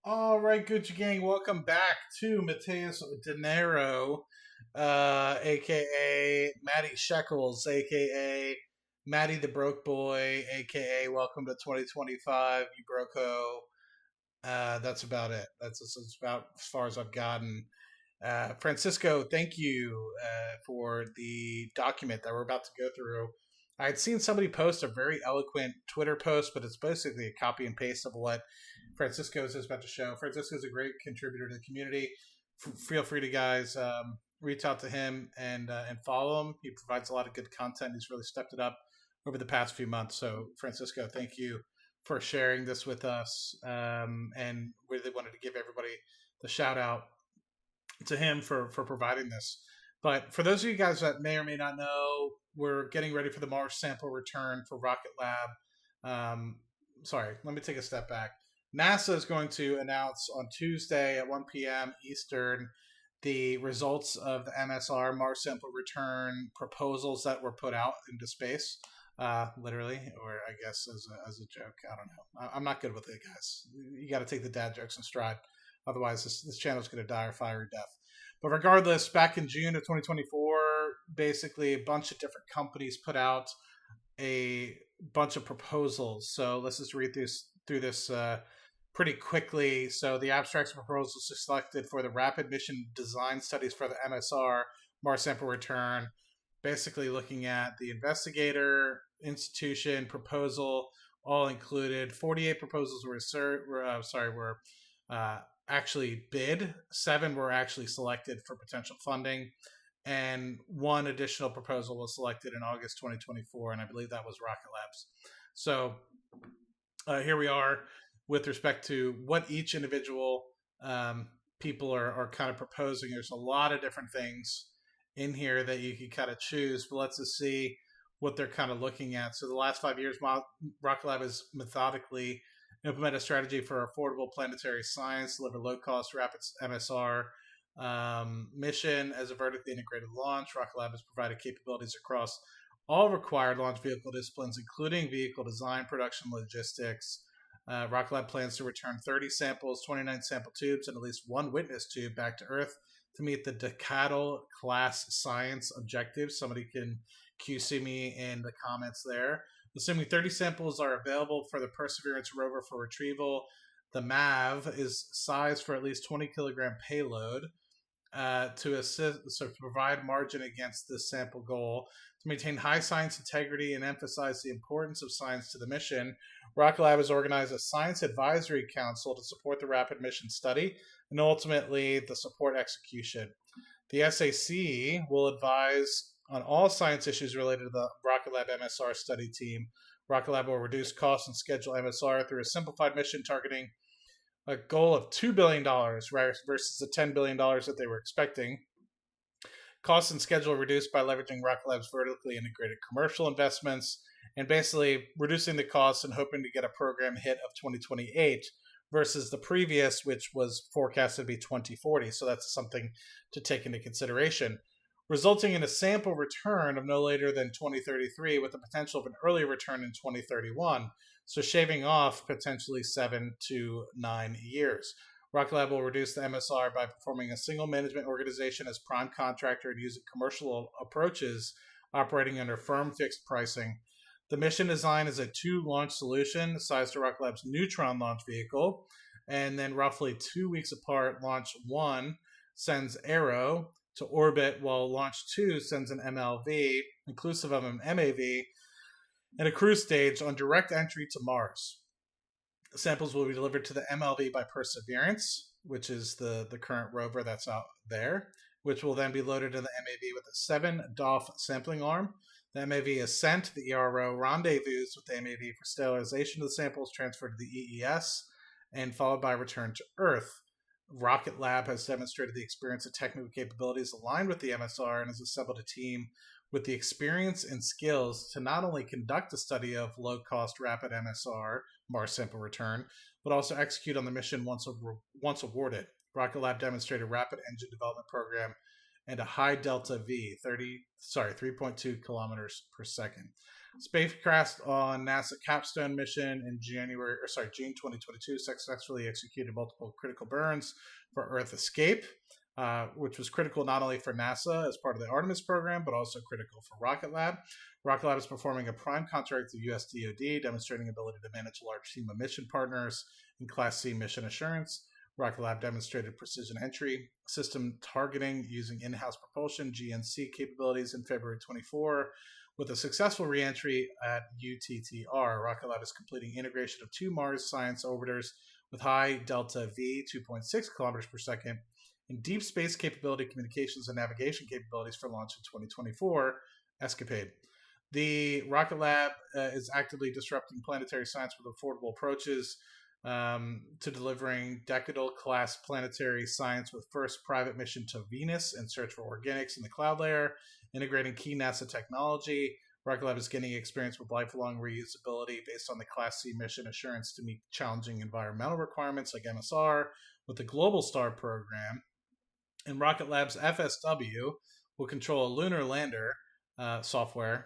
All right, Gucci Gang, welcome back to Mateus Dinero, aka Matty Shekels, aka Matty the Broke Boy, aka Welcome to 2025, you broko. That's about it. That's about as far as I've gotten. Francisco, thank you for the document that we're about to go through. I had seen somebody post a very eloquent Twitter post, but it's basically a copy and paste of what Francisco is about to show. Francisco is a great contributor to the community. Feel free to guys reach out to him and follow him. He provides a lot of good content. He's really stepped it up over the past few months. So Francisco, thank you for sharing this with us. And really wanted to give everybody the shout out to him for providing this. But for those of you guys that may or may not know, we're getting ready for the Mars sample return for Rocket Lab. Sorry, let me take a step back. NASA is going to announce on Tuesday at 1 p.m. Eastern the results of the MSR Mars sample return proposals that were put out into space. Literally, or I guess as a joke. I don't know. I'm not good with it, guys. You got to take the dad jokes in stride. Otherwise, this channel is going to die a fiery death. But regardless, back in June of 2024, basically a bunch of different companies put out a bunch of proposals. So let's just read through this pretty quickly. So the abstracts and proposals are selected for the rapid mission design studies for the MSR, Mars sample return, basically looking at the investigator, institution, proposal, all included. 48 proposals were actually bid. 7 were actually selected for potential funding, and 1 additional proposal was selected in August 2024, and I believe that was Rocket Labs. So here we are with respect to what each individual people are kind of proposing. There's a lot of different things in here that you can kind of choose, but let's just see what they're kind of looking at. So the last 5 years, Rocket Lab has methodically implemented a strategy for affordable planetary science, deliver low-cost, rapid MSR mission as a vertically integrated launch. Rocket Lab has provided capabilities across all required launch vehicle disciplines, including vehicle design, production, logistics. Rocket Lab plans to return 30 samples, 29 sample tubes, and at least 1 witness tube back to Earth to meet the decadal class science objectives. Somebody can QC me in the comments there. Assuming 30 samples are available for the Perseverance rover for retrieval, the MAV is sized for at least 20 kilogram payload to provide margin against this sample goal. To maintain high science integrity and emphasize the importance of science to the mission, Rocket Lab has organized a science advisory council to support the rapid mission study and ultimately the support execution. The SAC will advise on all science issues related to the Rocket Lab MSR study team. Rocket Lab will reduce costs and schedule MSR through a simplified mission targeting a goal of $2 billion versus the $10 billion that they were expecting. Costs and schedule reduced by leveraging Rocket Lab's vertically integrated commercial investments and basically reducing the costs and hoping to get a program hit of 2028 versus the previous, which was forecasted to be 2040. So that's something to take into consideration, resulting in a sample return of no later than 2033 with the potential of an earlier return in 2031. So shaving off potentially 7 to 9 years. Rocket Lab will reduce the MSR by performing a single management organization as prime contractor and using commercial approaches operating under firm fixed pricing. The mission design is a 2-launch solution sized to Rocket Lab's Neutron launch vehicle, and then roughly 2 weeks apart, launch 1 sends Aero to orbit, while launch 2 sends an MLV, inclusive of an MAV, and a cruise stage on direct entry to Mars. Samples will be delivered to the MLV by Perseverance, which is the current rover that's out there, which will then be loaded in the MAV with a 7 DOF sampling arm. The MAV is sent. The ERO rendezvous with the MAV for sterilization of the samples, transferred to the EES, and followed by return to Earth. Rocket Lab has demonstrated the experience and technical capabilities aligned with the MSR and has assembled a team with the experience and skills to not only conduct a study of low-cost rapid MSR, Mars sample return, but also execute on the mission once awarded. Rocket Lab demonstrated a rapid engine development program and a high delta V, 3.2 kilometers per second. Spacecraft on NASA Capstone mission in June 2022 successfully executed multiple critical burns for Earth escape, which was critical not only for NASA as part of the Artemis program, but also critical for Rocket Lab. Rocket Lab is performing a prime contract with the US DoD, demonstrating ability to manage a large team of mission partners in Class C mission assurance. Rocket Lab demonstrated precision entry system targeting using in-house propulsion (GNC) capabilities in February 24. With a successful re-entry at UTTR, Rocket Lab is completing integration of 2 Mars science orbiters with high delta V, 2.6 kilometers per second, and deep space capability, communications, and navigation capabilities for launch in 2024 escapade. The Rocket Lab is actively disrupting planetary science with affordable approaches to delivering decadal-class planetary science with first private mission to Venus in search for organics in the cloud layer, integrating key NASA technology. Rocket Lab is gaining experience with lifelong reusability based on the Class C mission assurance to meet challenging environmental requirements like MSR with the Global Star program. And Rocket Lab's FSW will control a lunar lander flight software,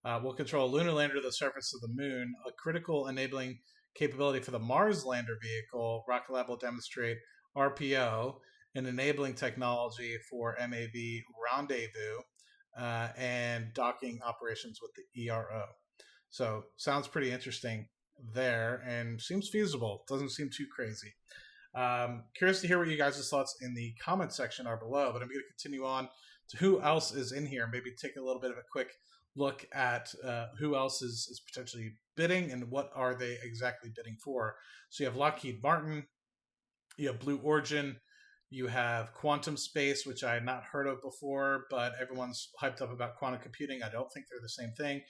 will control a lunar lander to the surface of the moon, a critical enabling capability for the Mars lander vehicle. Rocket Lab will demonstrate RPO, an enabling technology for MAV rendezvous and docking operations with the ERO. So sounds pretty interesting there and seems feasible. Doesn't seem too crazy. Curious to hear what you guys' thoughts in the comment section are below, but I'm going to continue on to who else is in here. Maybe take a little bit of a quick look at who else is potentially bidding and what are they exactly bidding for. So you have Lockheed Martin, you have Blue Origin, you have Quantum Space, which I had not heard of before, but everyone's hyped up about quantum computing. I don't think they're the same thing.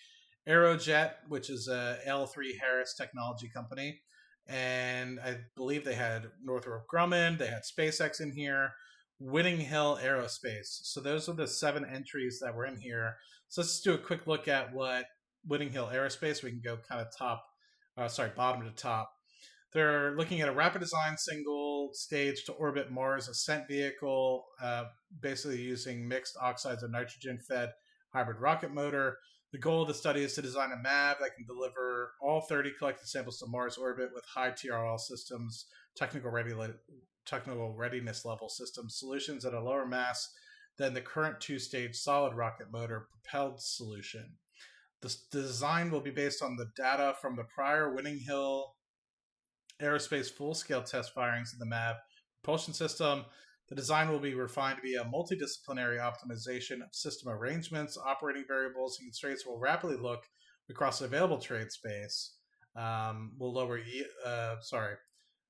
Aerojet, which is a L3 Harris technology company. And I believe they had Northrop Grumman, they had SpaceX in here, Whitting Hill Aerospace. So those are the 7 entries that were in here. So let's just do a quick look at what Whitting Hill Aerospace, we can go kind of bottom to top. They're looking at a rapid design single stage to orbit Mars ascent vehicle, basically using mixed oxides of nitrogen fed hybrid rocket motor. The goal of the study is to design a MAV that can deliver all 30 collected samples to Mars orbit with high TRL systems, technical readiness level systems, solutions at a lower mass than the current 2-stage solid rocket motor propelled solution. The design will be based on the data from the prior Whitting Hill Aerospace full-scale test firings of the MAV propulsion system. The design will be refined to be a multidisciplinary optimization of system arrangements, operating variables, and constraints will rapidly look across the available trade space.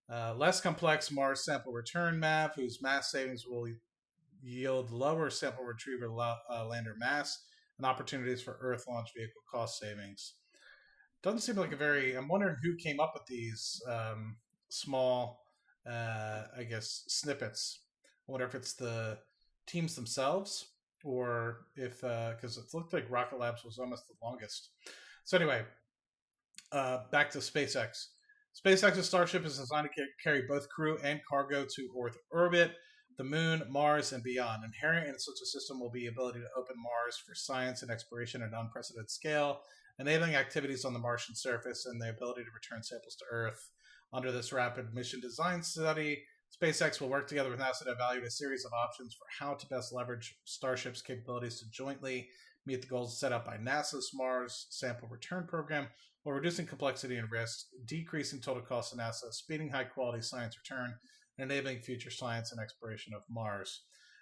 Less complex Mars sample return MAV, whose mass savings will yield lower sample retriever lander mass and opportunities for Earth launch vehicle cost savings. Doesn't seem like I'm wondering who came up with these small, snippets. I wonder if it's the teams themselves or if, because it looked like Rocket Labs was almost the longest. So anyway, back to SpaceX. SpaceX's Starship is designed to carry both crew and cargo to Earth orbit, the moon, Mars, and beyond. Inherent in such a system will be the ability to open Mars for science and exploration at an unprecedented scale, enabling activities on the Martian surface and the ability to return samples to Earth. Under this rapid mission design study, SpaceX will work together with NASA to evaluate a series of options for how to best leverage Starship's capabilities to jointly meet the goals set up by NASA's Mars Sample Return Program, while reducing complexity and risk, decreasing total cost to NASA, speeding high-quality science return, and enabling future science and exploration of Mars.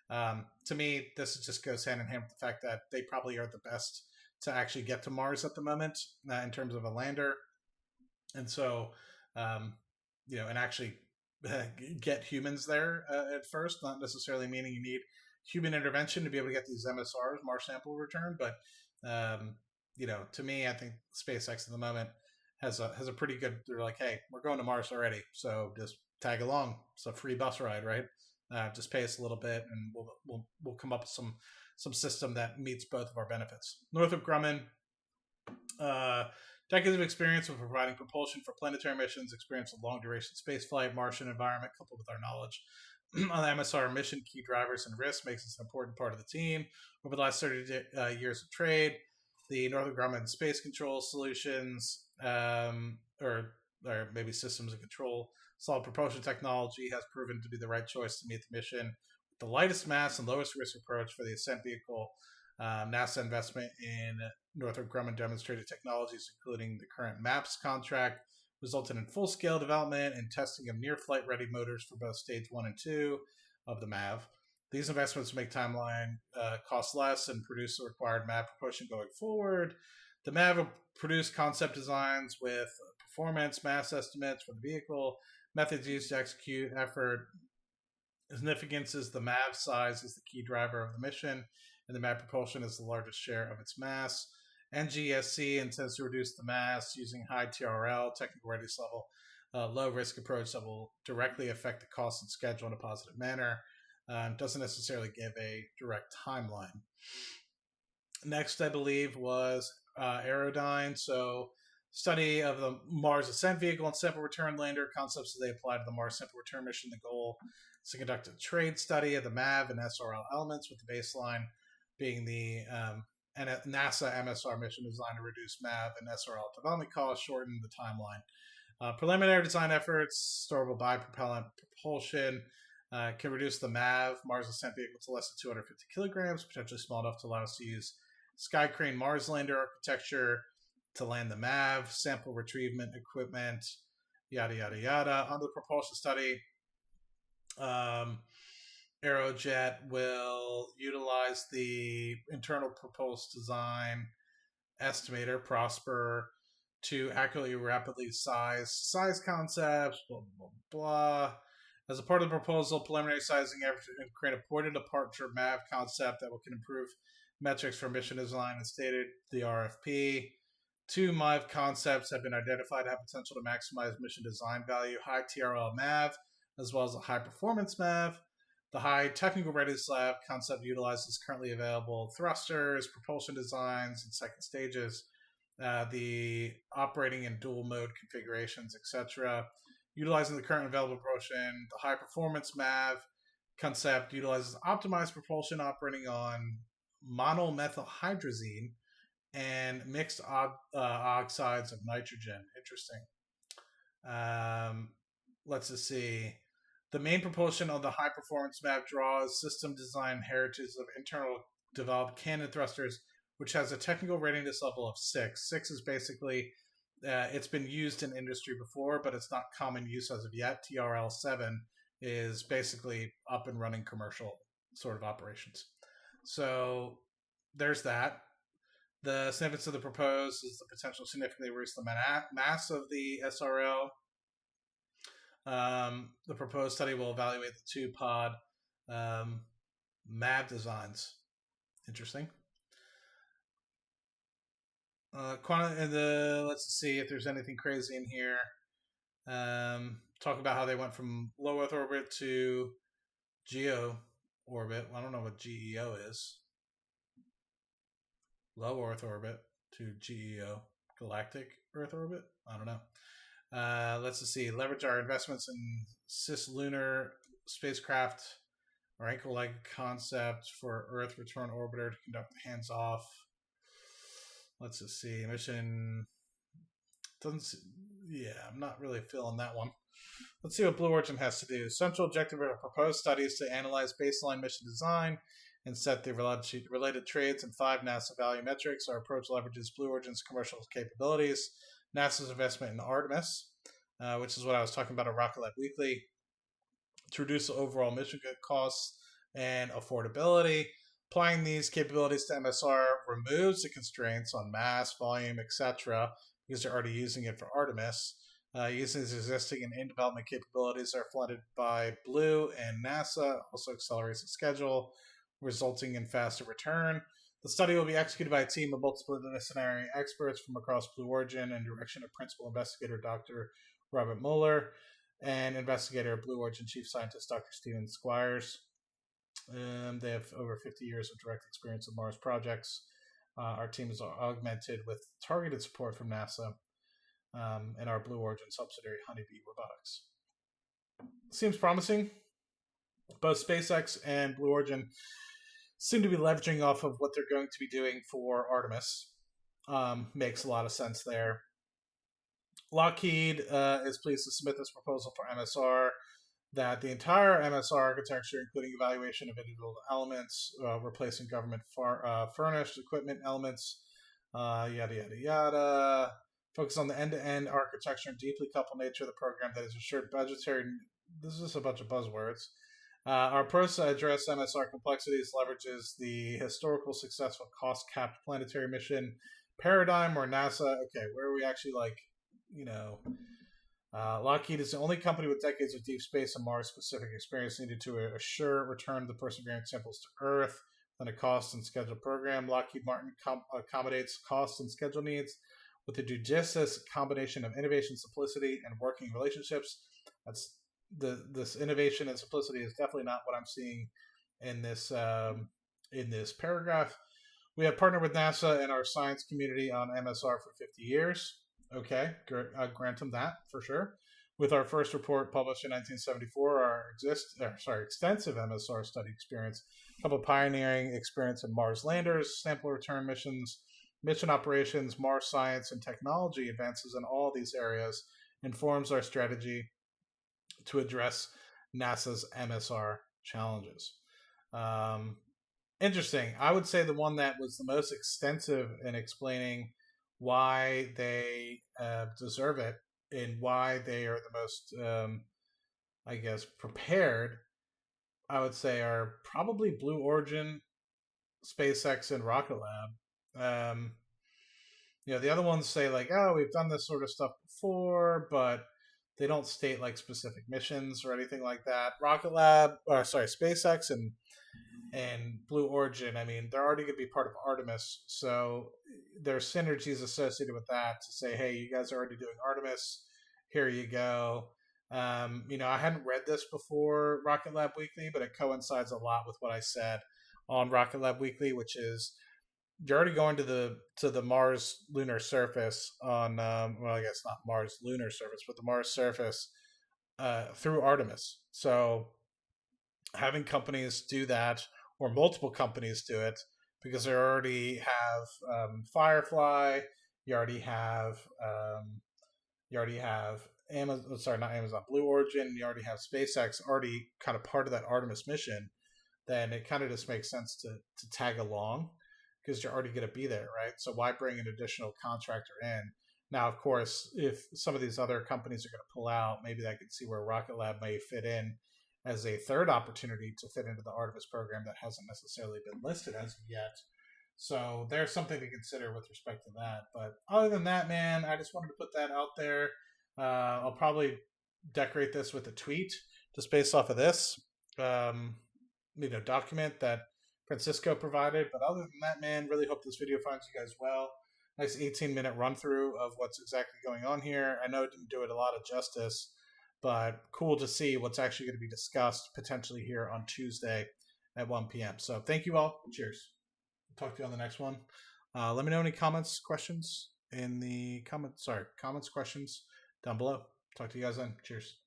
To me, this just goes hand in hand with the fact that they probably are the best to actually get to Mars at the moment in terms of a lander. And so, and actually get humans there at first, not necessarily meaning you need human intervention to be able to get these MSRs, Mars sample return. But, to me, I think SpaceX at the moment has a pretty good, they're like, hey, we're going to Mars already. So just tag along. It's a free bus ride, right? Just pay us a little bit and we'll come up with some system that meets both of our benefits. Northrop Grumman, decades of experience with providing propulsion for planetary missions, experience with long-duration spaceflight, Martian environment, coupled with our knowledge on the MSR mission, key drivers and risks makes us an important part of the team. Over the last 30 years of trade, the Northrop Grumman Space Control Solutions, or maybe Systems and Control, solid propulsion technology has proven to be the right choice to meet the mission. The lightest mass and lowest risk approach for the ascent vehicle, NASA investment in Northrop Grumman demonstrated technologies, including the current MAPS contract, resulted in full-scale development and testing of near-flight ready motors for both Stage 1 and 2 of the MAV. These investments make timeline cost less and produce the required MAV propulsion going forward. The MAV will produce concept designs with performance, mass estimates for the vehicle, methods used to execute effort. Significance is the MAV size is the key driver of the mission, and the MAV propulsion is the largest share of its mass. NGSC intends to reduce the mass using high TRL, technical readiness level, low risk approach that will directly affect the cost and schedule in a positive manner. Doesn't necessarily give a direct timeline. Next, I believe, was Aerodyne. So, study of the Mars ascent vehicle and sample return lander concepts as they apply to the Mars sample return mission. The goal is to conduct a trade study of the MAV and SRL elements, with the baseline being the NASA MSR mission designed to reduce MAV and SRL development costs, shorten the timeline. Preliminary design efforts, storable bipropellant propulsion, can reduce the MAV, Mars ascent vehicle, to less than 250 kilograms, potentially small enough to allow us to use Sky Crane Mars lander architecture to land the MAV, sample retrievement equipment, yada, yada, yada. On the propulsion study, Aerojet will utilize the internal propulse design estimator, Prosper, to accurately, rapidly size concepts, blah, blah, blah. As a part of the proposal, preliminary sizing efforts to create a point of departure MAV concept that can improve metrics for mission design and stated the RFP. 2 MAV concepts have been identified to have potential to maximize mission design value: high TRL MAV, as well as a high performance MAV. The high technical readiness lab concept utilizes currently available thrusters, propulsion designs, and second stages, the operating in dual mode configurations, etc. Utilizing the current available propulsion, the high performance MAV concept utilizes optimized propulsion operating on monomethylhydrazine and mixed oxides of nitrogen. Interesting. Let's just see. The main propulsion of the high performance MAV draws system design heritage of internal developed cannon thrusters, which has a technical readiness level of 6. 6 is basically, it's been used in industry before, but it's not common use as of yet. TRL 7 is basically up and running commercial sort of operations. So there's that. The significance of the proposed is the potential to significantly reduce the mass of the SRL. The proposed study will evaluate the 2-pod MAV designs. Interesting. Let's see if there's anything crazy in here. Talk about how they went from low Earth orbit to GEO orbit. I don't know what GEO is. Low Earth orbit to GEO, galactic Earth orbit. I don't know. Let's just see. Leverage our investments in cislunar spacecraft or ankle-leg concept for Earth return orbiter to conduct hands-off. Let's just see. Mission doesn't. Yeah, I'm not really feeling that one. Let's see what Blue Origin has to do. Central objective of our proposed study is to analyze baseline mission design and set the related trades and 5 NASA value metrics. Our approach leverages Blue Origin's commercial capabilities, NASA's investment in Artemis, which is what I was talking about at Rocket Lab Weekly, to reduce the overall mission costs and affordability. Applying these capabilities to MSR removes the constraints on mass, volume, etc., because they're already using it for Artemis. Using these existing and in-development capabilities that are funded by Blue and NASA also accelerates the schedule, resulting in faster return. The study will be executed by a team of multidisciplinary experts from across Blue Origin and direction of Principal Investigator Dr. Robert Mueller and Investigator Blue Origin Chief Scientist Dr. Stephen Squires. They have over 50 years of direct experience with Mars projects. Our team is augmented with targeted support from NASA and our Blue Origin subsidiary Honeybee Robotics. Seems promising. Both SpaceX and Blue Origin seem to be leveraging off of what they're going to be doing for Artemis. Makes a lot of sense there. Lockheed is pleased to submit this proposal for MSR that the entire MSR architecture, including evaluation of individual elements, replacing government furnished equipment elements, yada, yada, yada. Focus on the end-to-end architecture and deeply coupled nature of the program that is assured budgetary. This is just a bunch of buzzwords. Our approach to address MSR complexities leverages the historical successful cost-capped planetary mission paradigm where NASA, okay, where are we actually like, you know, Lockheed is the only company with decades of deep space and Mars-specific experience needed to assure return of the Perseverance samples to Earth on a cost and schedule program. Lockheed Martin accommodates cost and schedule needs with a judicious combination of innovation, simplicity, and working relationships. That's this innovation and simplicity is definitely not what I'm seeing in this paragraph. We have partnered with NASA and our science community on MSR for 50 years. Okay, grant them that for sure. With our first report published in 1974, our extensive MSR study experience, couple of pioneering experience in Mars landers, sample return missions, mission operations, Mars science, and technology advances in all these areas informs our strategy to address NASA's MSR challenges. Interesting. I would say the one that was the most extensive in explaining why they deserve it and why they are the most, I guess, prepared, I would say, are probably Blue Origin, SpaceX, and Rocket Lab. The other ones say like, oh, we've done this sort of stuff before, but they don't state like specific missions or anything like that. SpaceX and Blue Origin, I mean, they're already going to be part of Artemis, so there's synergies associated with that to say, hey, you guys are already doing Artemis, here you go. I hadn't read this before Rocket Lab Weekly, but it coincides a lot with what I said on Rocket Lab Weekly, which is you're already going to the Mars lunar surface on, well, I guess not Mars lunar surface, but the Mars surface through Artemis. So having companies do that, or multiple companies do it, because they already have Firefly, you already have Amazon, sorry, not Amazon, Blue Origin, you already have SpaceX already kind of part of that Artemis mission, then it kind of just makes sense to tag along because you're already going to be there, right? So why bring an additional contractor in? Now, of course, if some of these other companies are going to pull out, maybe I could see where Rocket Lab may fit in as a third opportunity to fit into the Artemis program that hasn't necessarily been listed as of yet. So there's something to consider with respect to that. But other than that, man, I just wanted to put that out there. I'll probably decorate this with a tweet just based off of this, document that Francisco provided. But other than that, man, really hope this video finds you guys well. Nice 18-minute run through of what's exactly going on here. I know it didn't do it a lot of justice, but cool to see what's actually going to be discussed potentially here on Tuesday at 1 p.m. So thank you all. Cheers. Talk to you on the next one. Let me know any comments, questions in the comments, questions down below. Talk to you guys then. Cheers.